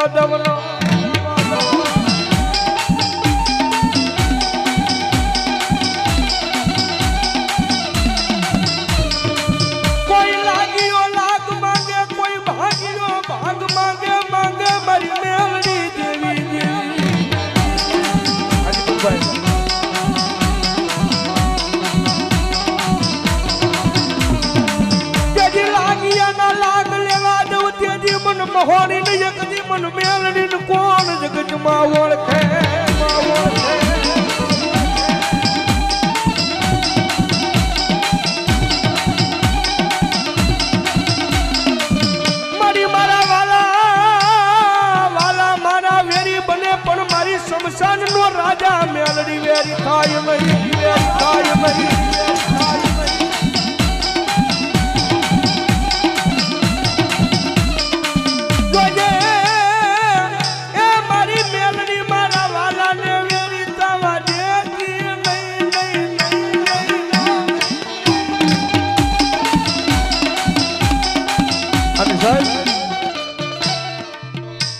માધવનો કોઈ લાગ્યો લાગ માંગે કોઈ ભાગ્યો ભાગ માંગે માંગે મારી મેલડી દેવી દેવી ભાઈ મન મહોરી ને એકદી મન મેલડી ને કોણ જગતમાં ઓળખે મારી મારા વાલા મારા વેરી બને પણ મારી શમશાન નો રાજા મેલડી વેરી થાય નહીં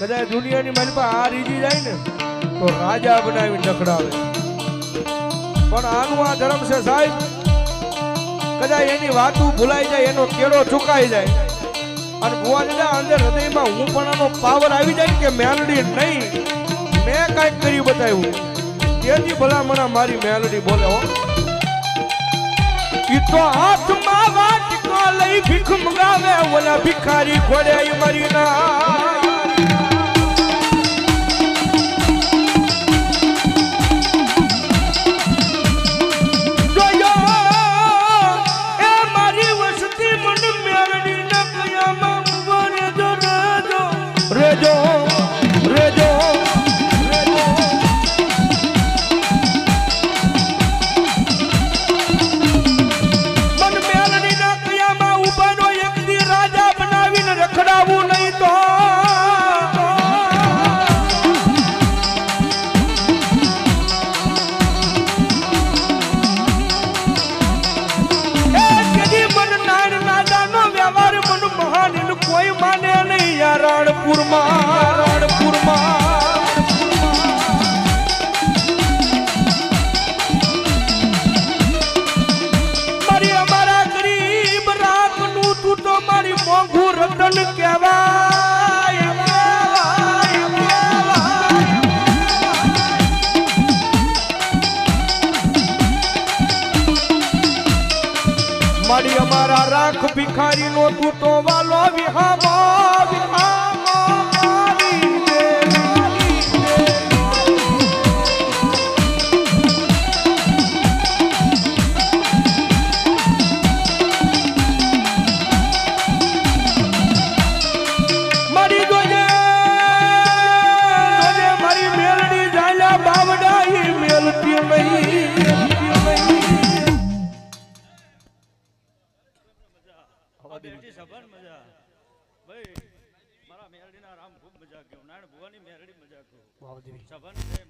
કદાચ દુનિયાની મારી પાસે આ રીજી જાય ને તો રાજા બનાવી નખડાવે પણ આનું આ ધર્મ છે સાહેબ કદાચ એની વાતું ભૂલાઈ જાય એનો કેળો ચુકાઈ જાય અને ભુવા દાદા અંદર હૃદયમાં હું પણ આનો પાવર આવી જાય કે મેલડી નહીં મેં કાંઈક કરી બતાવ્યું તેથી ભલામણા મારી મેલડી બોલે હો ઈ તો હાથમાં વાટકો લઈ ભીખ મંગાવે ઓલા ભિખારી ખોડે મારી ના કોઈ માને નહીં રણપુરમાં મારી અમારા ગરીબ રાખનું તું તો મારી મોંઘું રતન કહેવાય મારી અમારા રાખ ભિખારી નો તું તો વાલો વિહામો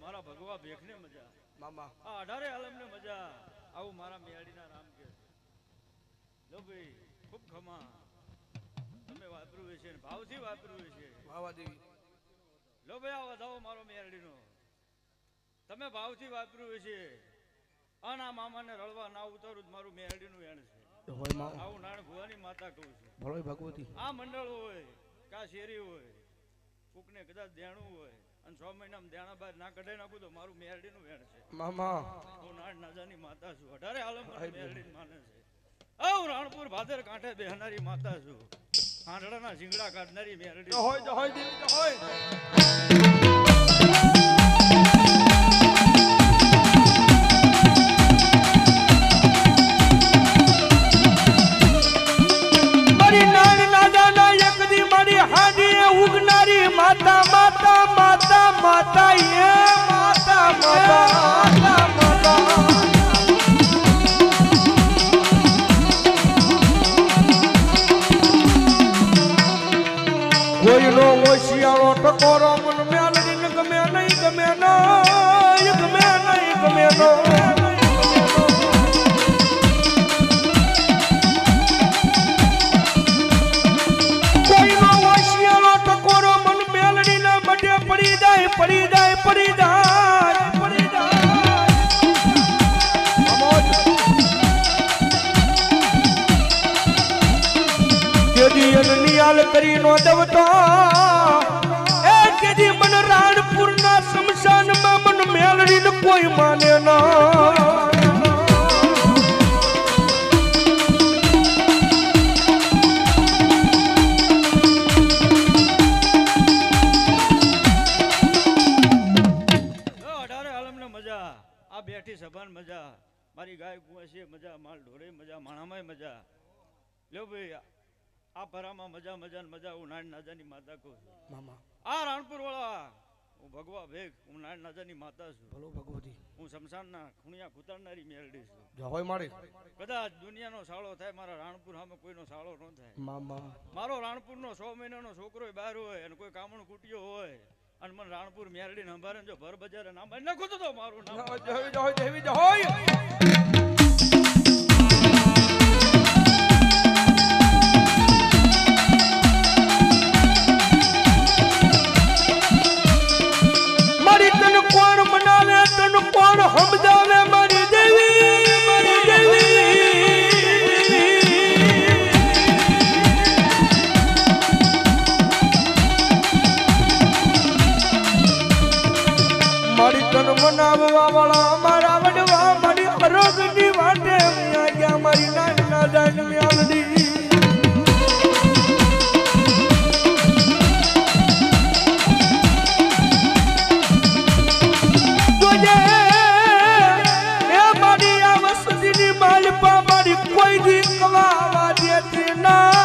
મારા ભગવા ભેખને મજા મામા આ 18 આલમને મજા આવું મારા મેળડીના રામ કે લો ભાઈ ખૂબ ખમા તમે વાપર્યું છે ને ભાવથી વાપર્યું છે વાવા દેવી લો ભાઈ આ વધાવો મારો મેળડીનો તમે ભાવથી વાપર્યું છે આના મામાને રળવા ના ઉતારું મારું મેળડીનું એણ છે આવું નાણ ભુવાની માતા કહું છું ભળોય ભગવતી આ મંડળ હોય કા શેરી હોય કોકને કદાચ દેણું હોય અને 6 મહિનામાં દેણા બહાર ના કઢાઈ નાખું તો મારું મેરડીનું વેણ છે મામા હું નાડ નાજાની માતા છું 18 આલમ મેરડી માને છે આવ રાણપુર ભાદર કાંઠે બેહનારી માતા છું આંધળાના ઝીંગડા કાઢનારી મેરડી હોય દેવી હોય માતા માતા માતા માતા ये माता माता माता કોઈ નો ઓશિયાળો ટકોરો મન મેલડી ને ગમે નહીં ગમે નહીં ગમે નહીં ગમે નહીં કોઈ નો ઓશિયાળો ટકોરો મન મેલડી ને ખ્યાલ કરી નો દવતો એ કેજી મન રાણપુરના શમશાનમાં મન મેલડીને કોઈ માને ના બેઠી સભાન મજા મારી ગાય કુંવાસી મજા માલ ઢોરે મજા માણામાં મજા લ્યો ભાઈ આ પરામાં મજા મજા ને મજા હું નાની નાજાની માતા કહું છું મામા આ રાણપુર વાળા હું ભગવા ભેગ હું નાની નાજાની માતા છું ભલો ભગવતી હું શમશાનના ખૂણિયા કુતારનારી મેલડી છું જહોય મારી કદાચ દુનિયાનો સાળો થાય મારા રાણપુર સામે કોઈનો સાળો ન થાય મામા મારો રાણપુરનો 100 મહિનાનો છોકરો બહાર હોય અને કોઈ કામણ કુટિયો હોય અને મને રાણપુર મેરડી નંબારે જો ભર બજારે નામ નાખો તો મારું નામ મારી તન કોણ મનાવે તન કોણ સમજાવે મારી દેવી મારી તન મનાવવા વાળા અમારા વડવા મારી આરોગ્યની વાટે ગયા મારી નાની નાની મ્યાલડી એ મારી આ વસતીની માલપા મારી કોઈ દી કવાવા દેતી ના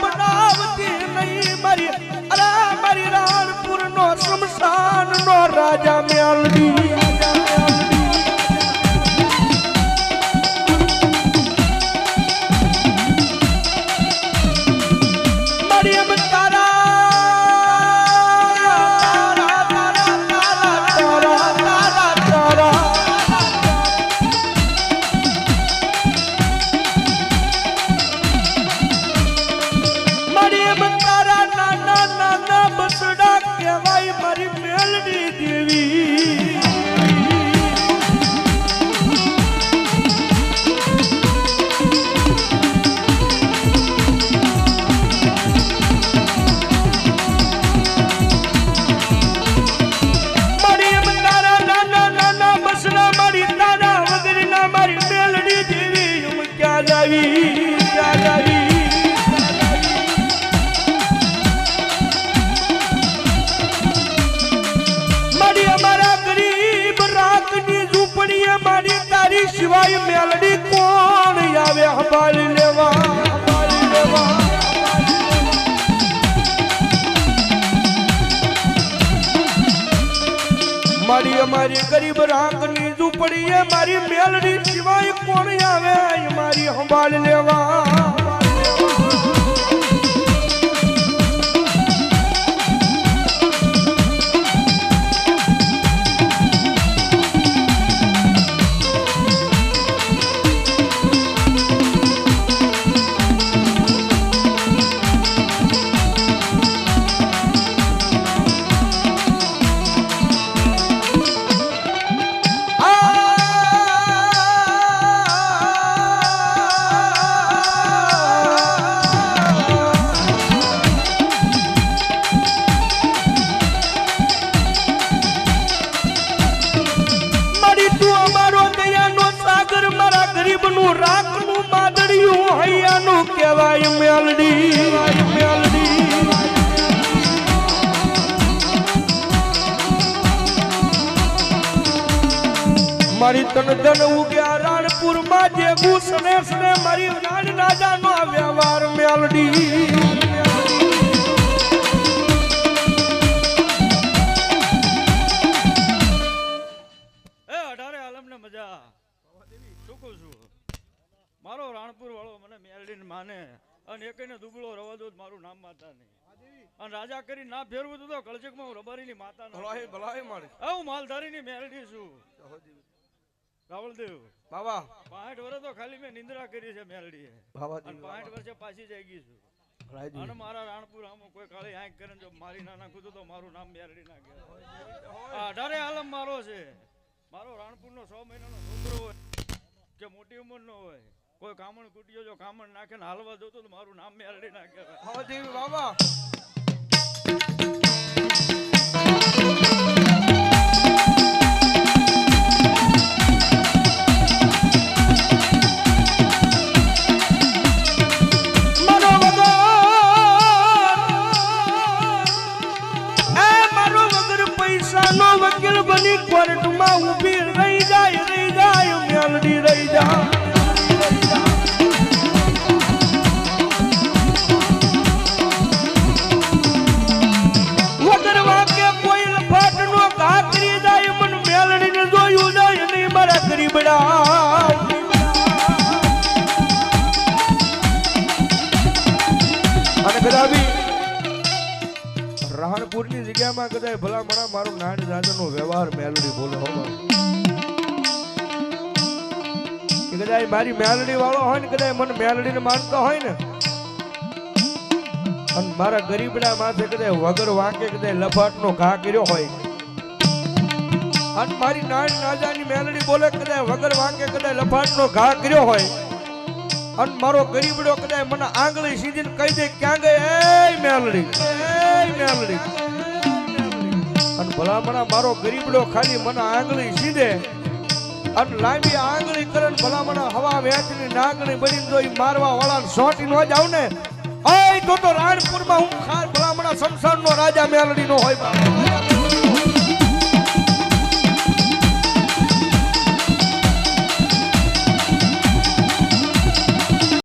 બનાવતી નહીં મારી અરે મારી રાણપુર નો શમશાન નો રાજા મેલડી મારી એમ તારા મારી મેલડી દેવી મારી એમ તારા નાના નાના બસના મારી તારા વગરના મારી મેલડી દેવી ક્યાં જાવી ક્યાં જાવી મારી તારી સિવાય મેલડી કોણ આવે સંભાળી લેવા સંભાળી લેવા મારી અમારી ગરીબ રાંકની ઝૂંપડીએ મારી મેલડી સિવાય કોણ આવે મારી સંભાળી લેવા રાખનું બાદડિયું હૈયાનું કહેવાય મેલડી મેલડી મારી તન ધન ઉગ્યા રાણપુર માં જે ગુસને સને મારી નાન રાજાનો વ્યવહાર મેલડી મારો રાણપુર વાળો મને મેલડીને માને અને એકને દુબળો રવા દો મારું નામ માતા નહીં અને રાજા કરી ના ફેરવું તો કળચકમાં હું રબારીની માતા ભલાઈ ભલાઈ મારી હું માલધારીની મેલડી છું રાવળદેવ બાબા 65 વર્ષ તો ખાલી મેં નિંદ્રા કરી છે મેલડીએ બાબા 65 વર્ષે પાછી જાગી છું રાજી. અને મારા રાણપુર આમાં કોઈ કાળી આંખ કરે ને જો મારી ના નાખું તો મારું નામ મેરડી ના કહેવાય. આ 18 આલમ મારો છે. મારો રાણપુરનો 6 મહિનાનો છોકરો હોય કે મોટી ઉંમરનો હોય, કોઈ કામણ કુટીઓ જો કામણ નાખે ને હાલવા જોતો તો મારું નામ મેરડી ના કહેવાય. હા દેવી બાબા. વકીલ બની કોર્ટમાં ઊભી રહી જાય મેલડી રહી જાય. વગર વાકે કોઈ લફાટ નો ઘા કરી જાય મન મેલડીને જોયું જાય નહીં મારા ગરીબડા. અને કદાબી રાણપુરની જગ્યામાં કદાચ ભલામણા મારો નાડ દાદાનો વ્યવહાર મેલડી બોલો હો કે કદાચ મારી મેલડી વાળો હોય ને કદાચ મને મેલડીને માનતો હોય ને અને મારા ગરીબડા માથે કદાચ વગર વાંકે કદાચ લફાટનો ઘા કર્યો હોય અને મારી નાડ નાજાની મેલડી બોલે કદાચ વગર વાંકે કદાચ લફાટનો ઘા કર્યો હોય અને મારો ગરીબડો કદાચ મને આંગળી સીધીને કહી દે ક્યાં ગઈ એ મેલડી અને ભલામણા મારો ગરીબડો ખાલી મને આંગળી સીધે અને લાંબી આંગળી કરે ભલામણા હવા વેચની નાગણી બની જો મારવા વાળા સોટી નો જાવ ને ઓય તો રાણપુરમાં હું ખાર ભલામણા સંસારનો રાજા મેલડી નો હોય.